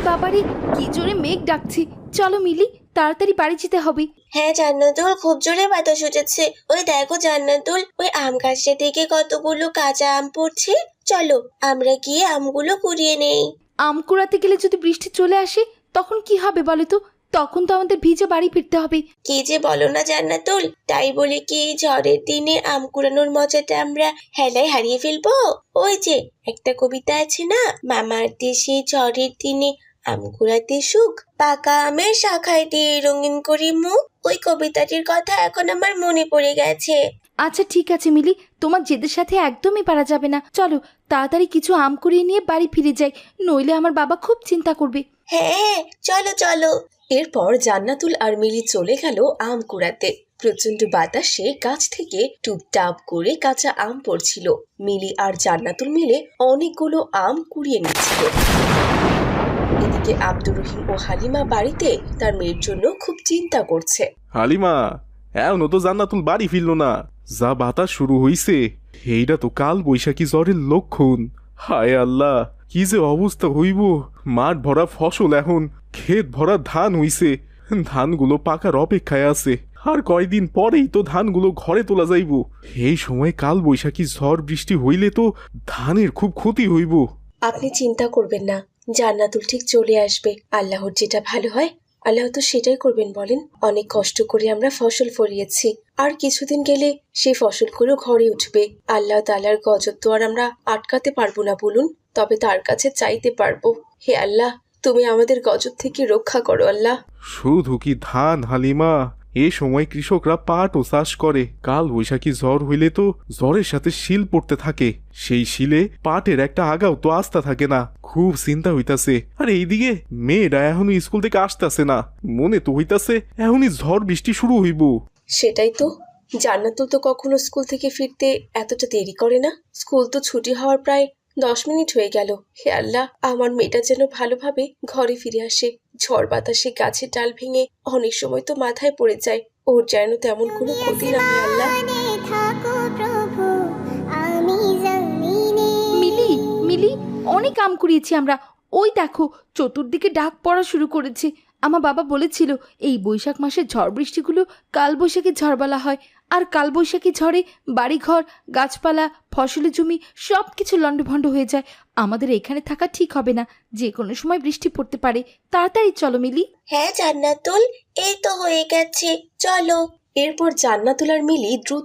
ওরে বাবারে, কি জোরে মেঘ ডাকছে। চলো মিলি, তাড়াতাড়ি বাড়ি যেতে হবে। হ্যাঁ জান্নাতুল, খুব জোরে বাতাস উঠেছে। ওই দেখো জান্নাতুল, ওই আম গাছটা থেকে কতগুলো কাঁচা আম পড়ছে। চলো আমরা গিয়ে আমগুলো কুড়িয়ে নেই। আম কুড়াতে গেলে যদি বৃষ্টি চলে আসে তখন কি হবে বলো তো? তখন তো আমাদের ভিজে বাড়ি ফিরতে হবে। কি যে বলো না জান্নাতুল, তাই বলে কি ঝড়ের দিনে আম কুড়ানোর মজাটা আমরা হেলায় হারিয়ে ফেলবো? ওই যে একটা কবিতা আছে না, মামার দেশে ঝড়ের দিনে আম কুড়াতে সুখ, পাকা আমের শাখায় দিয়ে রঙিন করি মুখ। ওই কবিতাটির কথা এখন আমার মনে পড়ে গেছে। আচ্ছা ঠিক আছে মিলি, তোমার জেদের সাথে একদমই পারা যাবে না। চলো তাড়াতাড়ি কিছু আম কুড়িয়ে নিয়ে বাড়ি ফিরে যাই, নইলে আমার বাবা খুব চিন্তা করবে। হ্যাঁ চলো চলো। এরপর জান্নাতুল আর মিলি চলে গেল আম কুড়াতে। প্রচন্ড বাতাসে গাছ থেকে টুপটাপ করে কাঁচা আম পড়ছিল। মিলি আর জান্নাতুল মিলে অনেকগুলো আম কুড়িয়ে নিচ্ছিল। এদিকে আব্দুর রহিম ও হালিমা বাড়িতে তার মেয়ের জন্য খুব চিন্তা করছে। হালিমা, এখনো তো জান্নাতুল বাড়ি ফিরল না। যা বাতাস শুরু হইছে, এইটা তো কাল বৈশাখী জ্বরের লক্ষণ। হায় আল্লাহ, কি যে অবস্থা হইব। মাঠ ভরা ফসল, এখন ক্ষেত ভরা ধান হইছে। ধানগুলো পাকার অপেক্ষায় আছে, আর কয়দিন পরেই তো ধানগুলো ঘরে তোলা যাইব। এই সময় কাল বৈশাখী ঝড় বৃষ্টি হইলে তো ধানের খুব ক্ষতি হইব। আপনি চিন্তা করবেন না, জান্নাতুল ঠিক চলে আসবে। আল্লাহর যেটা ভালো হয় আল্লাহ তো সেটাই করবেন বলেন। অনেক কষ্ট করে আমরা ফসল ফলিয়েছি, আর কিছুদিন গেলে সেই ফসলগুলো ঘরে উঠবে। আল্লাহ তাআলার গজব তো আর আমরা আটকাতে পারবো না বলুন, তবে তার কাছে চাইতে পারবো, হে আল্লাহ তুমি আমাদের গজব থেকে রক্ষা করো আল্লাহ। শুধু কি ধান হালিমা, এ সময় কৃষকরা পাটও চাষ করে। কাল বৈশাখী ঝড় হইলে তো ঝড়ের সাথে শিল পড়তে থাকে, সেই শিলে পাটের একটা আগাও তো আস্থা থাকে না। খুব চিন্তা হইতাছে। আর এইদিকে মেয়েরা এখনো স্কুল থেকে আসতেছে না, মনে তো হইতাছে এখনই ঝড় বৃষ্টি শুরু হইব। সেটাই তো, জান্নাতুল তো কখনো স্কুল থেকে ফিরতে এতটা দেরি করে না। স্কুল তো ছুটি হওয়ার প্রায় 10 মিনিট হয়ে গেল। হে আল্লাহ, আমার মেয়েটা যেন ভালোভাবে ঘরে ফিরে আসে। ঝড় বাতাসে গাছের ডাল ভেঙে অনেক সময় তো মাথায় পড়ে যায়, ওর যেন তেমন কোনো ক্ষতি না হয় আল্লাহ। মিলি মিলি, অনেক আম কুড়িয়েছি আমরা। ওই দেখো, চতুর্দিকে ডাক পড়া শুরু করেছে। আমার বাবা বলেছিল এই বৈশাখ মাসের ঝড় বৃষ্টিগুলো কালবৈশাখী ঝড় বলা হয়। আর কালবৈশাখী ঝড়ে বাড়িঘর, গাছপালা, ফসলের জমি সব কিছু লণ্ডভণ্ড হয়ে যায়। আমাদের এখানে থাকা ঠিক হবে না, যে কোনো সময় বৃষ্টি পড়তে পারে। তাড়াতাড়ি চলো মিলি। হ্যাঁ জান্নাতুল, এই তো হয়ে গেছে, চলো। এরপর জান্নাতুল আর মিলি দ্রুত